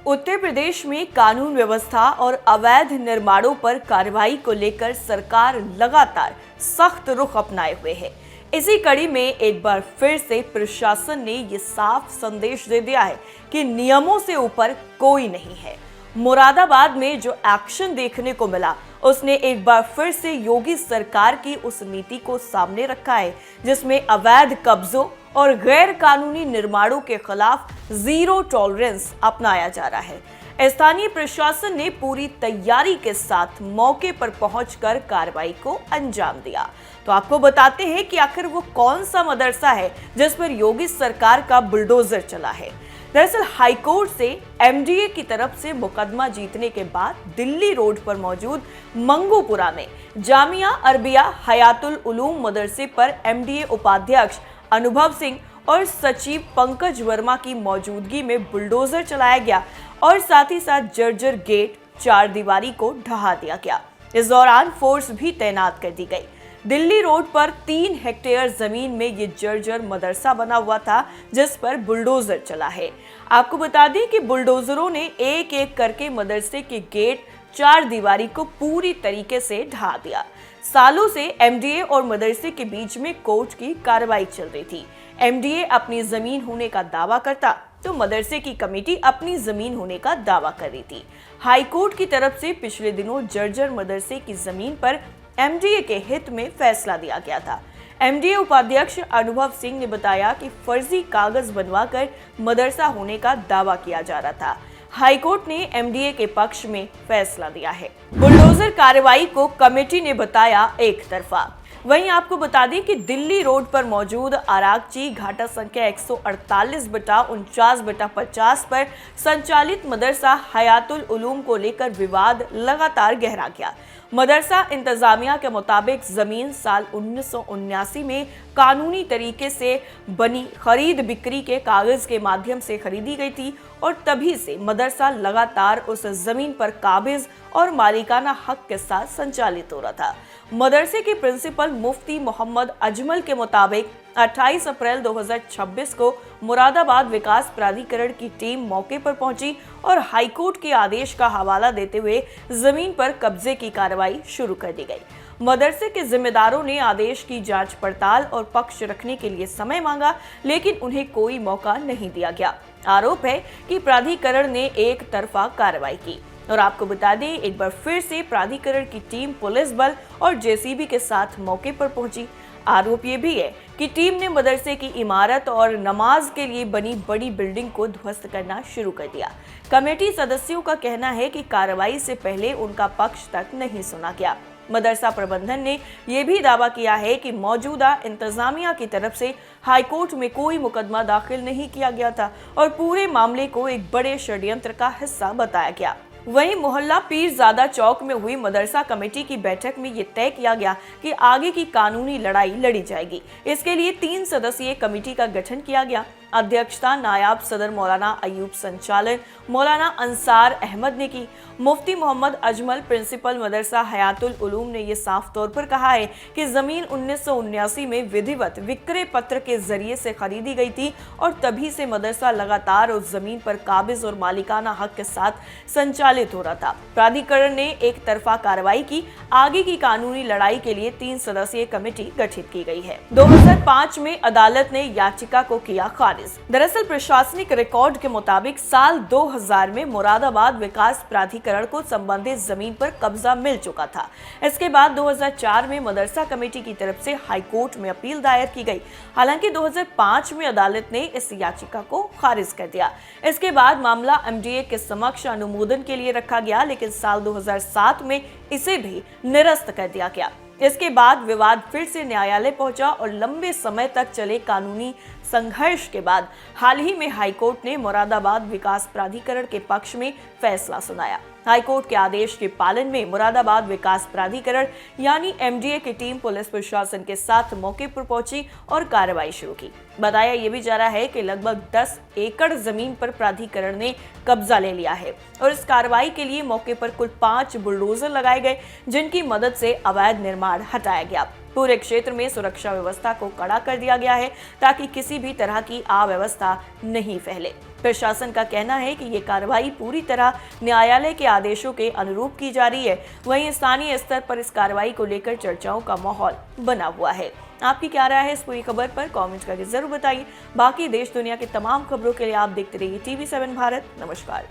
उत्तर प्रदेश में कानून व्यवस्था और अवैध निर्माणों पर कार्रवाई को लेकर सरकार लगातार सख्त रुख अपनाए हुए है। इसी कड़ी में एक बार फिर से प्रशासन ने ये साफ संदेश दे दिया है कि नियमों से ऊपर कोई नहीं है। मुरादाबाद में जो एक्शन देखने को मिला उसने एक बार फिर से योगी सरकार की उस नीति को सामने रखा है जिसमें अवैध कब्जों और गैर कानूनी निर्माणों के खिलाफ जीरो टॉलरेंस अपनाया जा रहा है। स्थानीय प्रशासन ने पूरी तैयारी के साथ मौके पर पहुंचकर कार्रवाई को अंजाम दिया। तो आपको बताते हैं कि आखिर वो कौन सा मदरसा है जिस पर योगी सरकार का बुलडोजर चला है। दरअसल हाईकोर्ट से एमडीए की तरफ से मुकदमा जीतने के बाद दिल्ली रोड पर मौजूद मंगूपुरा में जामिया अरबिया हयातुल उलूम मदरसे पर एमडीए उपाध्यक्ष अनुभव सिंह और सचिव पंकज वर्मा की मौजूदगी में बुलडोजर चलाया गया और साथ ही साथ जर्जर गेट, चार दीवारी को ढहा दिया गया। इस दौरान फोर्स भी तैनात कर दी गई। दिल्ली रोड पर 3 हेक्टेयर जमीन में ये जर्जर मदरसा बना हुआ था जिस पर बुलडोजर चला है। आपको बता दें कि बुलडोजरों ने एक एक करके मदरसे के गेट, चार दीवारी को पूरी तरीके से ढहा दिया। सालों से एमडीए और मदरसे के बीच में कोर्ट की कार्रवाई चल रही थी। एमडीए अपनी जमीन होने का दावा करता तो मदरसे की कमेटी अपनी जमीन होने का दावा कर रही थी। हाईकोर्ट की तरफ से पिछले दिनों जर्जर मदरसे की जमीन पर एमडीए के हित में फैसला दिया गया था। एमडीए उपाध्यक्ष अनुभव सिंह ने बताया कि फर्जी कागज बनवाकर मदरसा होने का दावा किया जा रहा था। हाईकोर्ट ने एमडीए के पक्ष में फैसला दिया है। बुलडोजर कार्रवाई को कमेटी ने बताया एक तरफा। वहीं आपको बता दें कि दिल्ली रोड पर मौजूद आरागची घाटा संख्या 148/49/50 पर संचालित मदरसा हयातुल उलूम को लेकर विवाद लगातार गहरा गया। मदरसा इंतजामिया के मुताबिक जमीन साल 1979 में कानूनी तरीके से बनी खरीद बिक्री के कागज के माध्यम से खरीदी गई थी और तभी से मदरसा लगातार उस जमीन पर काबिज और मालिकाना हक के साथ संचालित हो रहा था। मदरसे के प्रिंसिपल मुफ्ती मोहम्मद अजमल के मुताबिक 28 अप्रैल 2026 को मुरादाबाद विकास प्राधिकरण की टीम मौके पर पहुंची और हाईकोर्ट के आदेश का हवाला देते हुए जमीन पर कब्जे की कार्रवाई शुरू कर दी गई। मदरसे के जिम्मेदारों ने आदेश की जांच पड़ताल और पक्ष रखने के लिए समय मांगा, लेकिन उन्हें कोई मौका नहीं दिया गया। आरोप है कि प्राधिकरण ने एक तरफा कार्रवाई की। और आपको बता दें, एक बार फिर से प्राधिकरण की टीम पुलिस बल और जेसीबी के साथ मौके पर पहुंची। आरोप ये भी है कि टीम ने मदरसे की इमारत और नमाज के लिए बनी बड़ी बिल्डिंग को ध्वस्त करना शुरू कर दिया। कमेटी सदस्यों का कहना है कि कार्रवाई से पहले उनका पक्ष तक नहीं सुना गया। मदरसा प्रबंधन ने यह भी दावा किया है कि मौजूदा इंतजामिया की तरफ से हाईकोर्ट में कोई मुकदमा दाखिल नहीं किया गया था और पूरे मामले को एक बड़े षड्यंत्र का हिस्सा बताया गया। वहीं मोहल्ला पीरजादा चौक में हुई मदरसा कमेटी की बैठक में ये तय किया गया कि आगे की कानूनी लड़ाई लड़ी जाएगी। इसके लिए 3 सदस्यीय कमेटी का गठन किया गया। अध्यक्षता नायाब सदर मौलाना अयूब, संचालन मौलाना अंसार अहमद ने की। मुफ्ती मोहम्मद अजमल प्रिंसिपल मदरसा हयातुल उलूम ने यह साफ तौर पर कहा है कि जमीन 1979 में विधिवत विक्रय पत्र के जरिए से खरीदी गई थी और तभी से मदरसा लगातार उस जमीन पर काबिज और मालिकाना हक के साथ संचालित हो रहा था। प्राधिकरण ने एक तरफा कार्रवाई की। आगे की कानूनी लड़ाई के लिए 3 सदस्यीय कमेटी गठित की गई है। 2005 में अदालत ने याचिका को किया खारिज। दरअसल प्रशासनिक रिकॉर्ड के मुताबिक साल 2000 में मुरादाबाद विकास प्राधिकरण को संबंधित जमीन पर कब्जा मिल चुका था। इसके बाद 2004 में मदरसा कमेटी की तरफ से हाईकोर्ट में अपील दायर की गई। हालांकि 2005 में अदालत ने इस याचिका को खारिज कर दिया। इसके बाद मामला एमडीए के समक्ष अनुमोदन के लिए रखा गया, लेकिन साल 2007 में इसे भी निरस्त कर दिया गया। इसके बाद विवाद फिर से न्यायालय पहुंचा और लंबे समय तक चले कानूनी संघर्ष के बाद हाल ही में हाईकोर्ट ने मुरादाबाद विकास प्राधिकरण के पक्ष में फैसला सुनाया। हाईकोर्ट के आदेश के पालन में मुरादाबाद विकास प्राधिकरण यानी एमडीए की टीम पुलिस प्रशासन के साथ मौके पर पहुंची और कार्रवाई शुरू की। बताया यह भी जा रहा है कि लगभग 10 एकड़ जमीन पर प्राधिकरण ने कब्जा ले लिया है और इस कार्रवाई के लिए मौके पर कुल 5 बुलडोजर लगाए गए, जिनकी मदद से अवैध निर्माण हटाया गया। पूरे क्षेत्र में सुरक्षा व्यवस्था को कड़ा कर दिया गया है ताकि किसी भी तरह की अव्यवस्था नहीं फैले। प्रशासन का कहना है कि ये कार्रवाई पूरी तरह न्यायालय के आदेशों के अनुरूप की जा रही है। वहीं स्थानीय स्तर पर इस कार्रवाई को लेकर चर्चाओं का माहौल बना हुआ है। आपकी क्या राय है इस पूरी खबर पर? कमेंट करके जरूर बताइए। बाकी देश दुनिया की तमाम खबरों के लिए आप देखते रहिए TV7 भारत। नमस्कार।